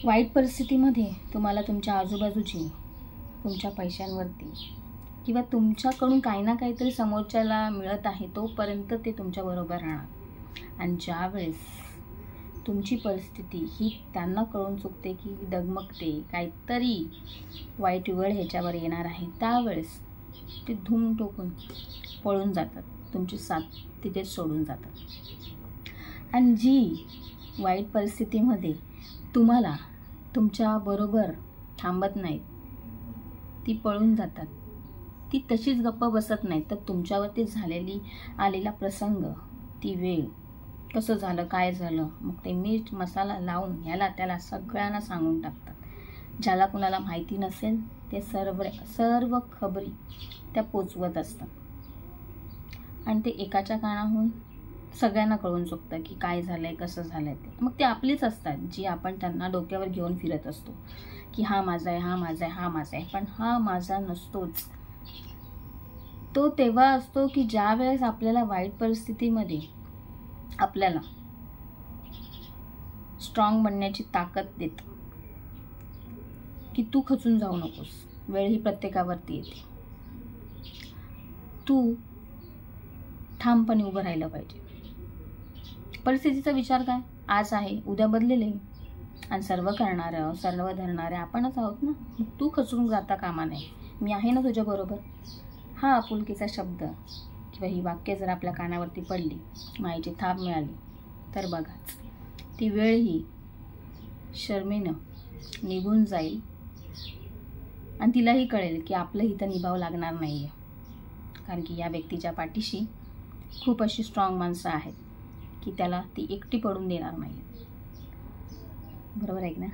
वाईट परिस्थितीमध्ये तुम्हाला तुमच्या आजूबाजूची, तुमच्या पैशांवरती किंवा तुमच्याकडून काही ना काहीतरी समोरच्याला मिळत आहे तोपर्यंत ते तुमच्याबरोबर राहणार. आणि ज्यावेळेस तुमची परिस्थिती ही त्यांना कळून चुकते की डगमगते, काहीतरी वाईट वेळ ह्याच्यावर येणार आहे, त्यावेळेस ते धूम टोकून पळून जातात, तुमची साथ तिथेच सोडून जातात. आणि जी वाईट परिस्थितीमध्ये तुम्हाला तुमच्याबरोबर थांबत नाहीत, ती पळून जातात, ती तशीच गप्प बसत नाहीत, तर तुमच्यावरती आलेला प्रसंग, ती वेळ, कसं झालं, काय झालं, मग ते मीठ मसाला लावून ह्याला त्याला सगळ्यांना सांगून टाकतात. ज्याला कुणाला माहिती नसेल ते सर्व खबरी त्या पोचवत असतात. आणि ते एकाच्या कानाहून सगळ्यांना कळून चुकतं की काय झालं आहे, कसं झालं आहे ते. मग ते आपलीच असतात जी आपण त्यांना डोक्यावर घेऊन फिरत असतो की हा माझा आहे, हा माझा आहे, हा माझा आहे. पण हा माझा नसतोच. तो तेव्हा असतो की ज्या वेळेस आपल्याला वाईट परिस्थितीमध्ये आपल्याला स्ट्रॉंग बनण्याची ताकद देतं की तू खचून जाऊ नकोस, वेळ ही प्रत्येकावरती येते, तू ठामपणे उभं राहिलं पाहिजे. परिस्थितीचा विचार काय, आज आहे उद्या बदलेले, आणि सर्व करणारं सर्व धरणारे आपणच आहोत ना. मग तू खचून जाता कामा नये, मी आहे ना तुझ्याबरोबर. हा आपुलकीचा शब्द किंवा ही वाक्य जर आपल्या कानावरती पडली, मायेची थाप मिळाली, तर बघाच ती वेळ ही शर्मेनं निघून जाईल आणि तिलाही कळेल की आपलं हिथं निभाव लागणार नाही आहे. कारण की या व्यक्तीच्या पाठीशी खूप अशी स्ट्रॉंग माणसं आहेत की त्याला ती एकटी पडून देणार नाही. बरोबर आहे ना?